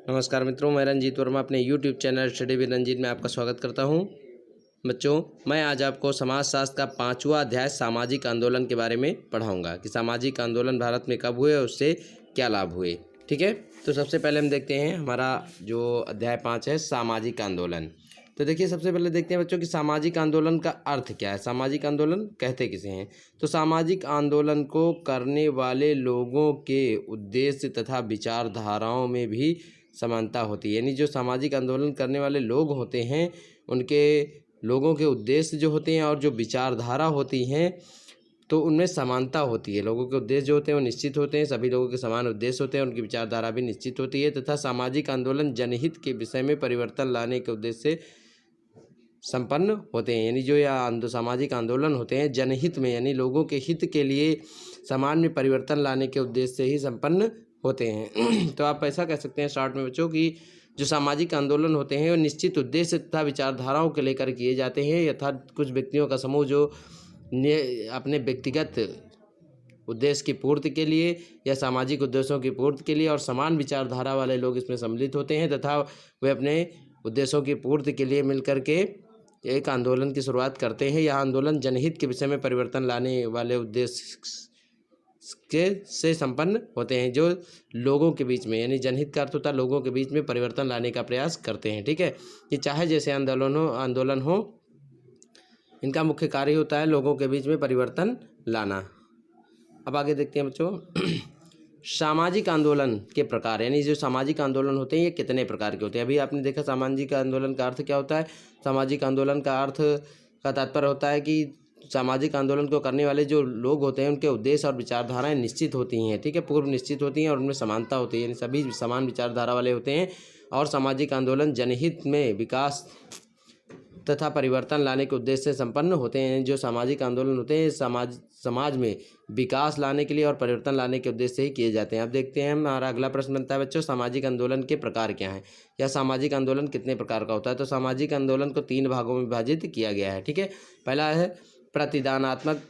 नमस्कार मित्रों, मैं रंजीत वर्मा अपने YouTube channel study with Ranjeet में आपका स्वागत करता हूं। बच्चों, मैं आज आपको समाजशास्त्र का 5वां अध्याय सामाजिक आंदोलन के बारे में पढ़ाऊंगा कि सामाजिक आंदोलन भारत में कब हुए और उससे क्या लाभ हुए। ठीक है, तो सबसे पहले हम देखते हैं हमारा जो अध्याय 5 है सामाजिक आंदोलन। तो देखिए, सबसे पहले देखते हैं बच्चों कि सामाजिक आंदोलन का अर्थ क्या है। सामाजिक आंदोलन कहते किसे हैं? तो सामाजिक आंदोलन को करने वाले लोगों के उद्देश्य तथा विचारधाराओं में भी समानता होती है। यानी जो सामाजिक आंदोलन करने वाले लोग होते हैं, उनके लोगों के उद्देश्य जो होते हैं और जो विचारधारा होती हैं, तो उनमें समानता होती है। लोगों के उद्देश्य जो होते हैं वो निश्चित होते हैं, सभी लोगों के समान उद्देश्य होते हैं, उनकी विचारधारा भी निश्चित होती है तथा सामाजिक आंदोलन जनहित के विषय में परिवर्तन लाने के उद्देश्य से संपन्न होते हैं। यानी जो यह सामाजिक आंदोलन होते हैं जनहित में, यानी लोगों के हित के लिए समाज में परिवर्तन लाने के उद्देश्य से ही संपन्न होते हैं। तो आप ऐसा कह सकते हैं शॉर्ट में बच्चों कि जो सामाजिक आंदोलन होते हैं वो निश्चित उद्देश्य तथा विचारधाराओं को लेकर किए जाते हैं, यथार्थ कुछ व्यक्तियों का समूह जो अपने व्यक्तिगत उद्देश्य की पूर्ति के लिए या सामाजिक उद्देश्यों की पूर्ति के लिए और समान विचारधारा वाले लोग इसमें सम्मिलित होते हैं तथा वे अपने उद्देश्यों की पूर्ति के लिए मिलकर के एक आंदोलन की शुरुआत करते हैं। यह आंदोलन जनहित के विषय में परिवर्तन लाने वाले उद्देश्य के से संपन्न होते हैं, जो लोगों के बीच में, यानी जनहित का अर्थ होता है लोगों के बीच में परिवर्तन लाने का प्रयास करते हैं। ठीक है, ये चाहे जैसे आंदोलन हो, इनका मुख्य कार्य होता है लोगों के बीच में परिवर्तन लाना। अब आगे देखते हैं बच्चों सामाजिक आंदोलन के प्रकार, यानी जो सामाजिक आंदोलन होते हैं ये कितने प्रकार के होते हैं। अभी आपने देखा सामाजिक आंदोलन का अर्थ क्या होता है। सामाजिक आंदोलन का अर्थ का तात्पर्य होता है कि सामाजिक आंदोलन को करने वाले जो लोग होते हैं उनके उद्देश्य और विचारधाराएं निश्चित होती हैं। ठीक है, पूर्व निश्चित होती हैं और उनमें समानता होती है, यानी सभी समान विचारधारा वाले होते हैं। और सामाजिक आंदोलन जनहित में विकास तथा परिवर्तन लाने के उद्देश्य से संपन्न होते हैं। जो सामाजिक आंदोलन होते हैं समाज में विकास लाने के लिए और परिवर्तन लाने के उद्देश्य से ही किए जाते हैं। अब देखते हैं हमारा अगला प्रश्न बनता है बच्चों सामाजिक आंदोलन के प्रकार क्या हैं या सामाजिक आंदोलन कितने प्रकार का होता है। तो सामाजिक आंदोलन को 3 भागों में विभाजित किया गया है। ठीक है, पहला है प्रतिदानात्मक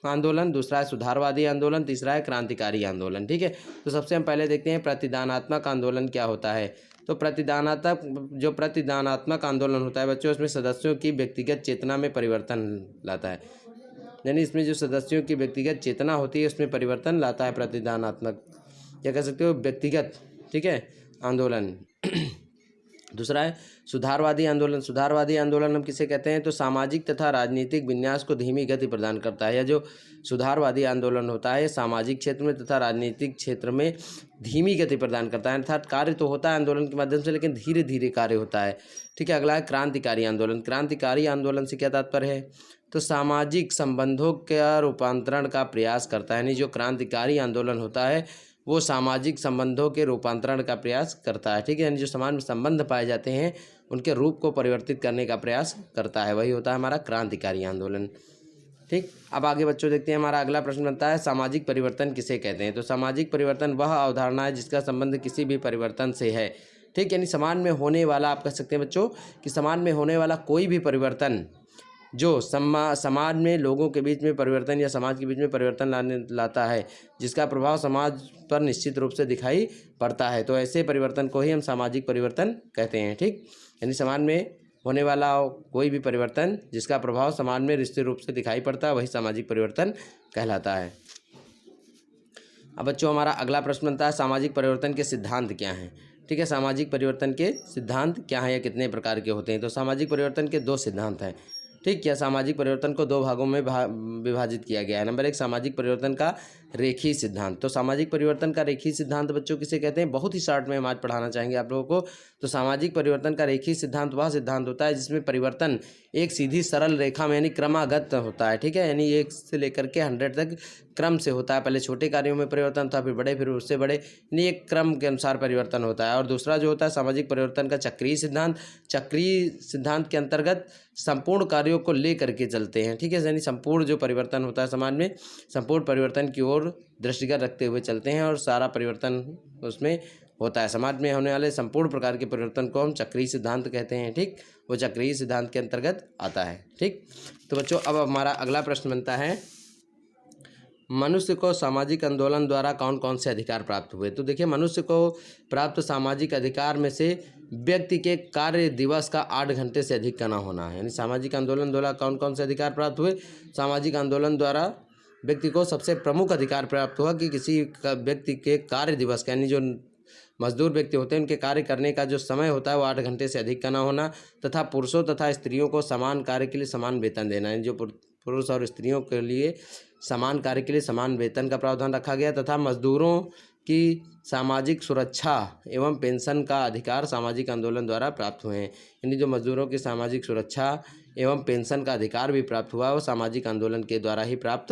आंदोलन, दूसरा है सुधारवादी आंदोलन, तीसरा है क्रांतिकारी आंदोलन। ठीक है, तो सबसे हम पहले देखते हैं प्रतिदानात्मक आंदोलन क्या होता है। तो प्रतिदानात्मक आंदोलन होता है बच्चों, उसमें सदस्यों की व्यक्तिगत चेतना में परिवर्तन लाता है। यानी इसमें जो सदस्यों की व्यक्तिगत चेतना होती है उसमें परिवर्तन लाता है प्रतिदानात्मक, क्या कह सकते हो व्यक्तिगत। ठीक है, आंदोलन। दूसरा है सुधारवादी आंदोलन। सुधारवादी आंदोलन हम किसे कहते हैं? तो सामाजिक तथा राजनीतिक विन्यास को धीमी गति प्रदान करता है। या जो सुधारवादी आंदोलन होता है सामाजिक क्षेत्र में तथा राजनीतिक क्षेत्र में धीमी गति प्रदान करता है, अर्थात कार्य तो होता है आंदोलन के माध्यम से लेकिन धीरे धीरे कार्य होता है। ठीक है, अगला है क्रांतिकारी आंदोलन। क्रांतिकारी आंदोलन से क्या तात्पर्य है? तो सामाजिक संबंधों का रूपांतरण का प्रयास करता है। यानी जो क्रांतिकारी आंदोलन होता है वो सामाजिक संबंधों के रूपांतरण का प्रयास करता है। ठीक है, यानी जो समाज में संबंध पाए जाते हैं उनके रूप को परिवर्तित करने का प्रयास करता है, वही होता है हमारा क्रांतिकारी आंदोलन। ठीक, अब आगे बच्चों देखते हैं हमारा अगला प्रश्न बनता है सामाजिक परिवर्तन किसे कहते हैं। तो सामाजिक परिवर्तन वह अवधारणा है जिसका संबंध किसी भी परिवर्तन से है। ठीक, यानी समाज में होने वाला, आप कह सकते हैं बच्चों कि समाज में होने वाला कोई भी परिवर्तन जो समाज में लोगों के बीच में परिवर्तन या समाज के बीच में परिवर्तन लाता है, जिसका प्रभाव समाज पर निश्चित रूप से दिखाई पड़ता है, तो ऐसे परिवर्तन को ही हम सामाजिक परिवर्तन कहते हैं। ठीक, यानी समाज में होने वाला कोई भी परिवर्तन जिसका प्रभाव समाज में निश्चित रूप से दिखाई पड़ता है वही सामाजिक परिवर्तन कहलाता है। अब बच्चों हमारा अगला प्रश्न बनता है सामाजिक परिवर्तन के सिद्धांत क्या हैं। ठीक है, सामाजिक परिवर्तन के सिद्धांत क्या हैं या कितने प्रकार के होते हैं। तो सामाजिक परिवर्तन के 2 सिद्धांत हैं। ठीक, क्या सामाजिक परिवर्तन को 2 भागों में विभाजित किया गया है। नंबर 1 सामाजिक परिवर्तन का रेखीय सिद्धांत। तो सामाजिक परिवर्तन का रेखीय सिद्धांत बच्चों किसे कहते हैं? बहुत ही शॉर्ट में हम आज पढ़ाना चाहेंगे आप लोगों को। तो सामाजिक परिवर्तन का रेखीय सिद्धांत वह सिद्धांत होता है जिसमें परिवर्तन एक सीधी सरल रेखा में यानी क्रमागत होता है। ठीक है, यानी 1 से लेकर के 100 तक क्रम से होता है। पहले छोटे कार्यों में परिवर्तन था, फिर बड़े, फिर उससे बड़े, यानी एक क्रम के अनुसार परिवर्तन होता है। और दूसरा जो होता है सामाजिक परिवर्तन का चक्रीय सिद्धांत। चक्रीय सिद्धांत के अंतर्गत संपूर्ण कार्यों को लेकर के चलते हैं। ठीक है, यानी संपूर्ण जो परिवर्तन होता है समाज में संपूर्ण परिवर्तन की ओर दृष्टिगत रखते हुए चलते हैं और सारा परिवर्तन उसमें होता है। समाज में होने वाले संपूर्ण प्रकार के परिवर्तन को हम चक्रीय सिद्धांत कहते हैं। ठीक, वो चक्रीय सिद्धांत के अंतर्गत आता है। ठीक, तो बच्चों अब हमारा अगला प्रश्न बनता है मनुष्य को सामाजिक आंदोलन द्वारा कौन कौन से अधिकार प्राप्त हुए। तो देखिए, मनुष्य को प्राप्त सामाजिक अधिकार में से व्यक्ति के कार्य दिवस का 8 घंटे से अधिक का न होना है। यानी सामाजिक आंदोलन द्वारा कौन कौन से अधिकार प्राप्त हुए। सामाजिक आंदोलन द्वारा व्यक्ति को सबसे प्रमुख अधिकार प्राप्त हुआ कि किसी व्यक्ति के कार्य दिवस का, यानी जो मजदूर व्यक्ति होते हैं उनके कार्य करने का जो समय होता है वो 8 घंटे से अधिक का ना होना, तथा पुरुषों तथा स्त्रियों को समान कार्य के लिए समान वेतन देना है। जो पुरुष और स्त्रियों के लिए समान कार्य के लिए समान वेतन का प्रावधान रखा गया, तथा मजदूरों की सामाजिक सुरक्षा एवं पेंशन का अधिकार सामाजिक आंदोलन द्वारा प्राप्त हुए हैं। यानी जो मजदूरों की सामाजिक सुरक्षा एवं पेंशन का अधिकार भी प्राप्त हुआ वो सामाजिक आंदोलन के द्वारा ही प्राप्त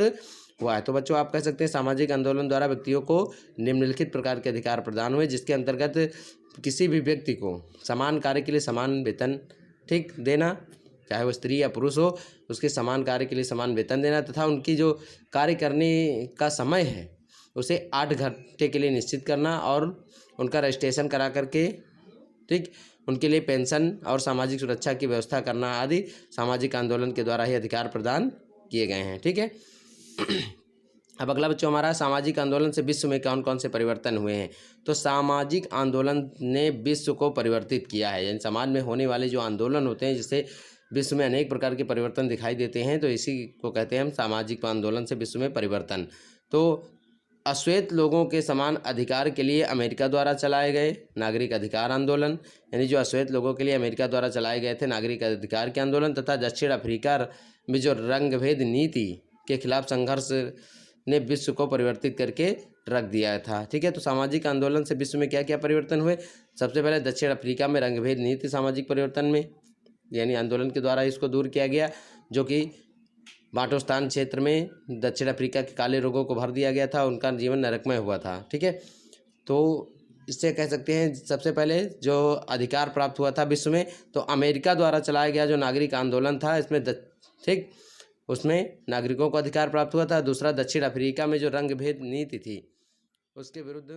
हुआ है। तो बच्चों, आप कह सकते हैं सामाजिक आंदोलन द्वारा व्यक्तियों को निम्नलिखित प्रकार के अधिकार प्रदान हुए, जिसके अंतर्गत किसी भी व्यक्ति को समान कार्य के लिए समान वेतन ठीक देना, चाहे वो स्त्री या पुरुष हो, उसके समान कार्य के लिए समान वेतन देना, तथा उनकी जो कार्य करने का समय है उसे 8 घंटे के लिए निश्चित करना, और उनका रजिस्ट्रेशन करा करके ठीक उनके लिए पेंशन और सामाजिक सुरक्षा की व्यवस्था करना आदि सामाजिक आंदोलन के द्वारा ही अधिकार प्रदान किए गए हैं। ठीक है। अब अगला बच्चों हमारा सामाजिक आंदोलन से विश्व में कौन कौन से परिवर्तन हुए हैं। तो सामाजिक आंदोलन ने विश्व को परिवर्तित किया है। यानी समाज में होने वाले जो आंदोलन होते हैं जिससे विश्व में अनेक प्रकार के परिवर्तन दिखाई देते हैं, तो इसी को कहते हैं हम सामाजिक आंदोलन से विश्व में परिवर्तन। तो अश्वेत लोगों के समान अधिकार के लिए अमेरिका द्वारा चलाए गए नागरिक अधिकार आंदोलन, यानी जो अश्वेत लोगों के लिए अमेरिका द्वारा चलाए गए थे नागरिक अधिकार के आंदोलन, तथा दक्षिण अफ्रीका में जो रंगभेद नीति के खिलाफ संघर्ष ने विश्व को परिवर्तित करके रख दिया था। ठीक है। तो सामाजिक आंदोलन से विश्व में क्या क्या परिवर्तन हुए। सबसे पहले दक्षिण अफ्रीका में रंगभेद नीति सामाजिक परिवर्तन में, यानी आंदोलन के द्वारा इसको दूर किया गया, जो कि बाटोस्तान क्षेत्र में दक्षिण अफ्रीका के काले लोगों को भर दिया गया था, उनका जीवन नरकमय हुआ था। ठीक है। तो इससे कह सकते हैं सबसे पहले जो अधिकार प्राप्त हुआ था विश्व में, तो अमेरिका द्वारा चलाया गया जो नागरिक आंदोलन था इसमें ठीक उसमें नागरिकों को अधिकार प्राप्त हुआ था। दूसरा, दक्षिण अफ्रीका में जो रंगभेद नीति थी उसके विरुद्ध